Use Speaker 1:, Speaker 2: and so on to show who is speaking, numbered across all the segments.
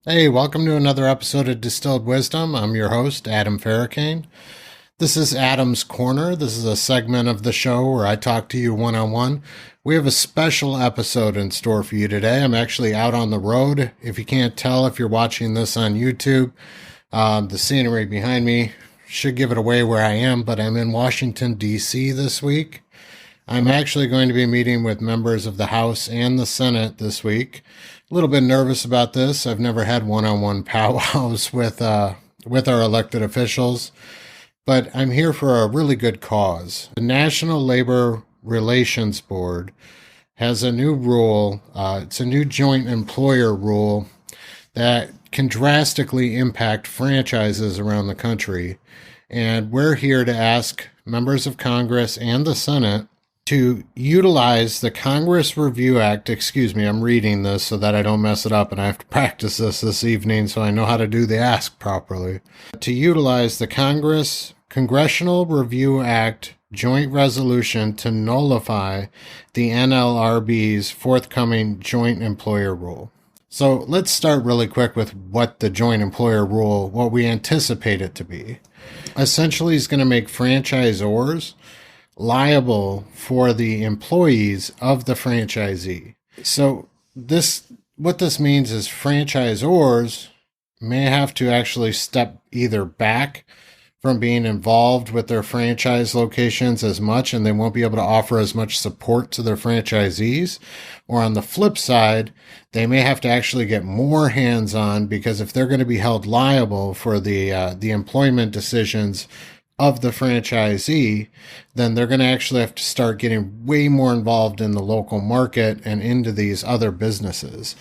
Speaker 1: Hey, welcome to another episode of Distilled Wisdom. I'm your host, Adam Ferracane. This is Adam's Corner. This is a segment of the show where I talk to you one on one. We have a special episode in store for you today. I'm actually out on the road. If you can't tell, if you're watching this on YouTube, the scenery behind me should give it away where I am, but I'm in Washington, D.C. this week. I'm actually going to be meeting with members of the House and the Senate this week. A little bit nervous about this. I've never had one-on-one powwows with our elected officials, but I'm here for a really good cause. The National Labor Relations Board has a new rule. It's a new joint employer rule that can drastically impact franchises around the country. And we're here to ask members of Congress and the Senate to utilize the Congress Review Act. Excuse me, I'm reading this so that I don't mess it up, and I have to practice this evening so I know how to do the ask properly. To utilize the Congressional Review Act joint resolution to nullify the NLRB's forthcoming joint employer rule. So let's start really quick with what the joint employer rule, what we anticipate it to be. Essentially, it's going to make franchisors liable for the employees of the franchisee. So what this means is franchisors may have to actually step either back from being involved with their franchise locations as much, and they won't be able to offer as much support to their franchisees. Or on the flip side, they may have to actually get more hands-on, because if they're going to be held liable for the employment decisions of the franchisee, then they're going to actually have to start getting way more involved in the local market and into these other businesses.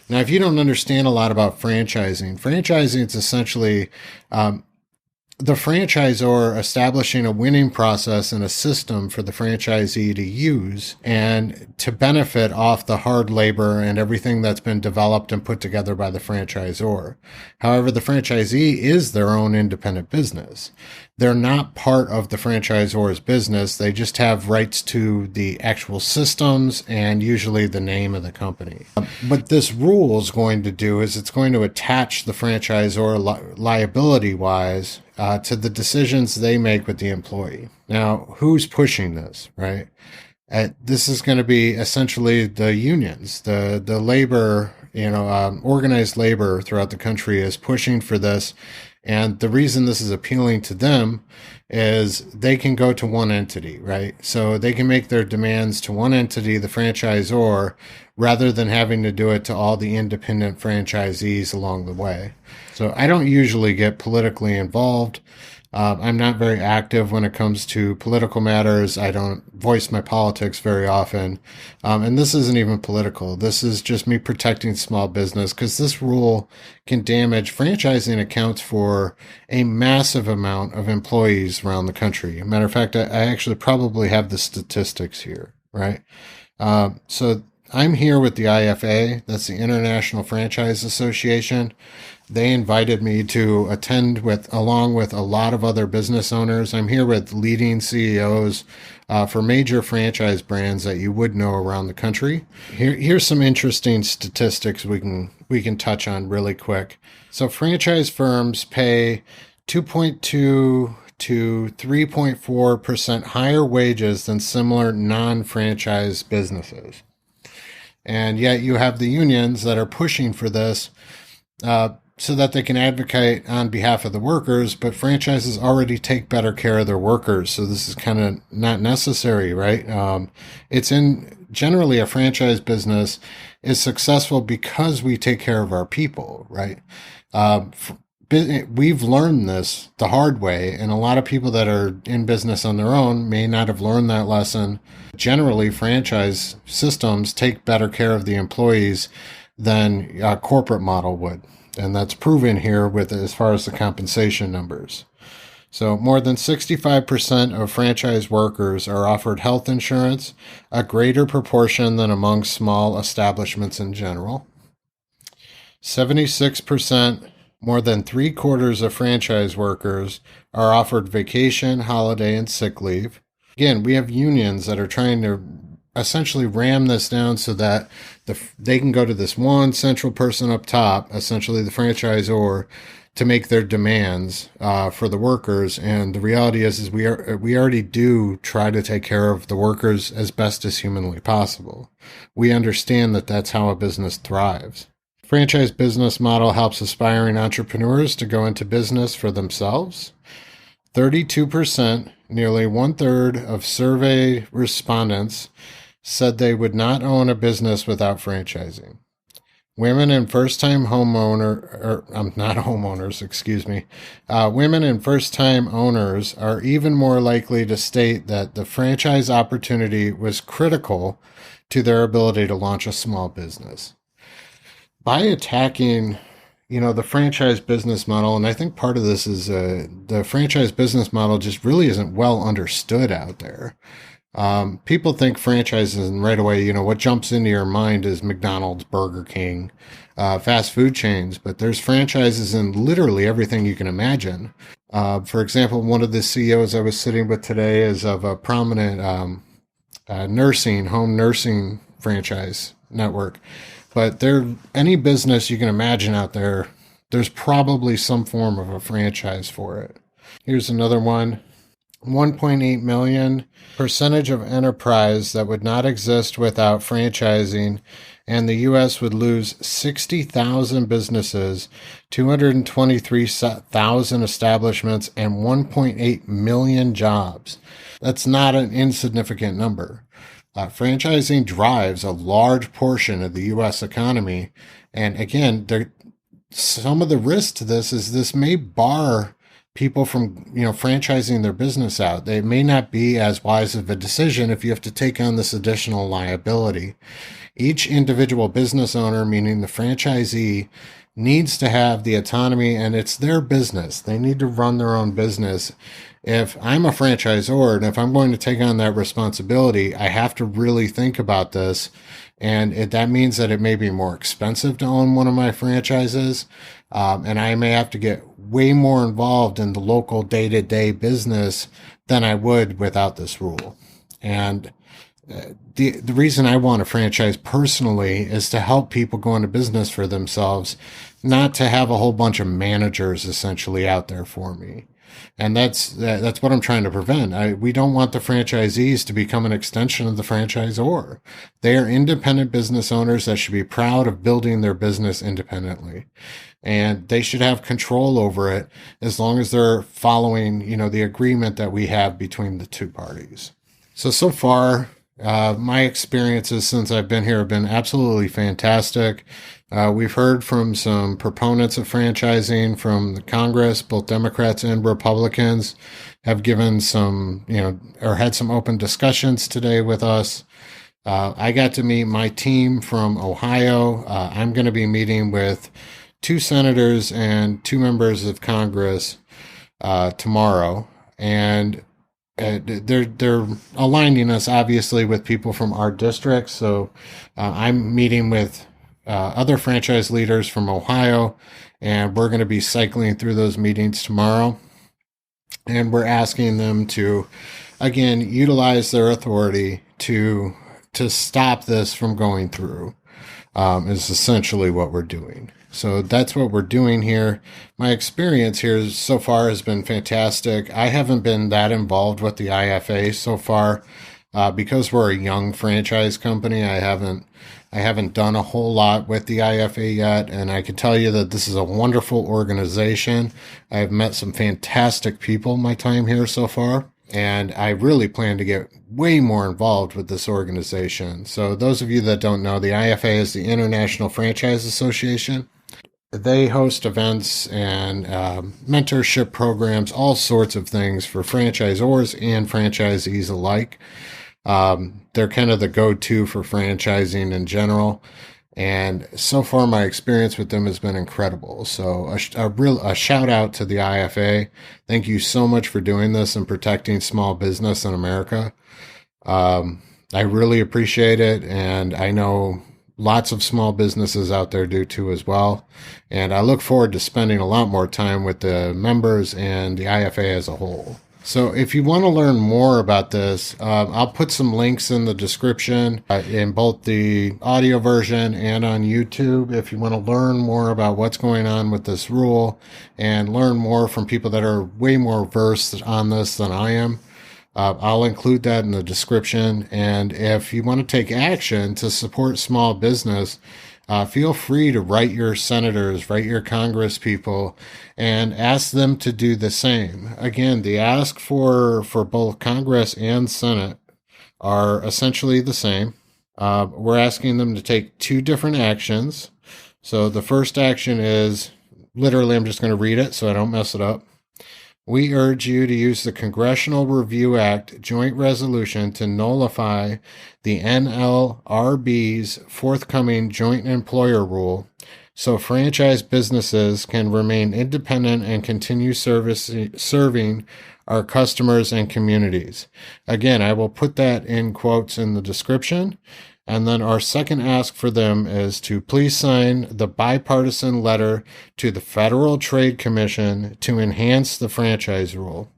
Speaker 1: Now, if you don't understand a lot about franchising is essentially the franchisor establishing a winning process and a system for the franchisee to use and to benefit off the hard labor and everything that's been developed and put together by the franchisor. However, the franchisee is their own independent business. They're not part of the franchisor's business. They just have rights to the actual systems and usually the name of the company. What this rule is going to do is it's going to attach the franchisor liability-wise to the decisions they make with the employee. Now, who's pushing this, right? This is going to be essentially the unions, the labor, organized labor throughout the country is pushing for this. And the reason this is appealing to them is they can go to one entity, right? So they can make their demands to one entity, the franchisor, rather than having to do it to all the independent franchisees along the way. So I don't usually get politically involved. I'm not very active when it comes to political matters. I don't voice my politics very often. And this isn't even political. This is just me protecting small business, because this rule can damage. Franchising accounts for a massive amount of employees around the country. Matter of fact, I actually probably have the statistics here, right? So I'm here with the IFA. That's the International Franchise Association. They invited me to attend along with a lot of other business owners. I'm here with leading CEOs for major franchise brands that you would know around the country. Here's some interesting statistics we can touch on really quick. So franchise firms pay 2.2 to 3.4% higher wages than similar non-franchise businesses. And yet you have the unions that are pushing for this so that they can advocate on behalf of the workers, but franchises already take better care of their workers. So this is kind of not necessary, right? Generally a franchise business is successful because we take care of our people, right? We've learned this the hard way, and a lot of people that are in business on their own may not have learned that lesson. Generally, franchise systems take better care of the employees than a corporate model would. And that's proven here with as far as the compensation numbers. So more than 65% of franchise workers are offered health insurance, a greater proportion than among small establishments in general. 76%, more than 3/4 of franchise workers are offered vacation, holiday, and sick leave. Again, we have unions that are trying to essentially ram this down so that they can go to this one central person up top, essentially the franchisor, to make their demands for the workers. And the reality is we already do try to take care of the workers as best as humanly possible. We understand that that's how a business thrives. Franchise business model helps aspiring entrepreneurs to go into business for themselves. 32%, nearly one-third of survey respondents said they would not own a business without franchising. Women and first-time women and first-time owners are even more likely to state that the franchise opportunity was critical to their ability to launch a small business. By attacking, the franchise business model, and I think part of this is the franchise business model just really isn't well understood out there. People think franchises, and right away, what jumps into your mind is McDonald's, Burger King, fast food chains, but there's franchises in literally everything you can imagine. For example, one of the CEOs I was sitting with today is of a prominent home nursing franchise network. But any business you can imagine out there, there's probably some form of a franchise for it. Here's another one. 1.8 million, percentage of enterprise that would not exist without franchising, and the U.S. would lose 60,000 businesses, 223,000 establishments, and 1.8 million jobs. That's not an insignificant number. Franchising drives a large portion of the U.S. economy. And again, some of the risk to this is this may bar people from, franchising their business out. They may not be as wise of a decision if you have to take on this additional liability. Each individual business owner, meaning the franchisee, needs to have the autonomy, and it's their business. They need to run their own business. If I'm a franchisor and if I'm going to take on that responsibility, I have to really think about this. And that means that it may be more expensive to own one of my franchises. And I may have to get way more involved in the local day-to-day business than I would without this rule. And the reason I want a franchise personally is to help people go into business for themselves, not to have a whole bunch of managers essentially out there for me. And that's what I'm trying to prevent. We don't want the franchisees to become an extension of the franchisor. They are independent business owners that should be proud of building their business independently. And they should have control over it as long as they're following, the agreement that we have between the two parties. So far, my experiences since I've been here have been absolutely fantastic. We've heard from some proponents of franchising from the Congress, both Democrats and Republicans have given some, or had some open discussions today with us. I got to meet my team from Ohio. I'm going to be meeting with 2 senators and 2 members of Congress tomorrow. And they're aligning us obviously with people from our district. So I'm meeting with other franchise leaders from Ohio, and we're going to be cycling through those meetings tomorrow. And we're asking them to, again, utilize their authority to stop this from going through, is essentially what we're doing. So that's what we're doing here. My experience here so far has been fantastic. I haven't been that involved with the IFA so far because we're a young franchise company. I haven't done a whole lot with the IFA yet, and I can tell you that this is a wonderful organization. I've met some fantastic people in my time here so far, and I really plan to get way more involved with this organization. So those of you that don't know, the IFA is the International Franchise Association. They host events and mentorship programs, all sorts of things for franchisors and franchisees alike. They're kind of the go-to for franchising in general. And so far, my experience with them has been incredible. So a shout out to the IFA. Thank you so much for doing this and protecting small business in America. I really appreciate it. And I know lots of small businesses out there do too as well. And I look forward to spending a lot more time with the members and the IFA as a whole. So if you want to learn more about this, I'll put some links in the description in both the audio version and on YouTube. If you want to learn more about what's going on with this rule and learn more from people that are way more versed on this than I am, I'll include that in the description. And if you want to take action to support small business, feel free to write your senators, write your Congress people, and ask them to do the same. Again, the ask for both Congress and Senate are essentially the same. We're asking them to take two different actions. So the first action is, literally, I'm just going to read it so I don't mess it up. We urge you to use the Congressional Review Act joint resolution to nullify the NLRB's forthcoming joint employer rule so franchise businesses can remain independent and continue serving our customers and communities. Again, I will put that in quotes in the description. And then our second ask for them is to please sign the bipartisan letter to the Federal Trade Commission to enhance the franchise rule.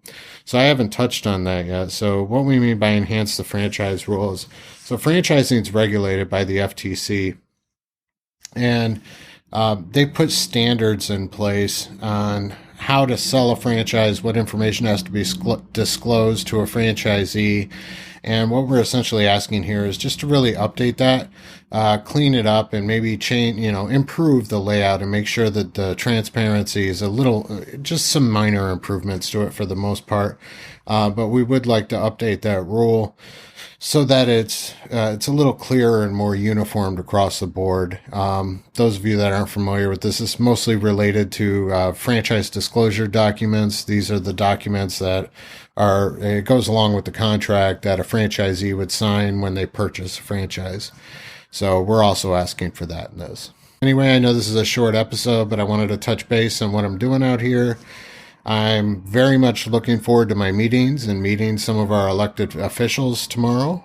Speaker 1: So I haven't touched on that yet. So what we mean by enhance the franchise rules. So franchising is regulated by the FTC. And they put standards in place on how to sell a franchise, what information has to be disclosed to a franchisee. And what we're essentially asking here is just to really update that, clean it up, and maybe improve the layout and make sure that the transparency is just some minor improvements to it for the most part. But we would like to update that rule so that it's a little clearer and more uniformed across the board. Those of you that aren't familiar with this is mostly related to franchise disclosure documents. These are the documents that it goes along with the contract that a franchisee would sign when they purchase a franchise. So we're also asking for that in this. Anyway, I know this is a short episode, but I wanted to touch base on what I'm doing out here. I'm very much looking forward to my meetings and meeting some of our elected officials tomorrow.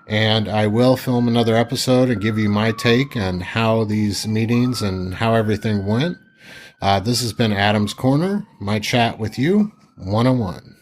Speaker 1: And I will film another episode and give you my take on how these meetings and how everything went. This has been Adam's Corner, my chat with you, one-on-one.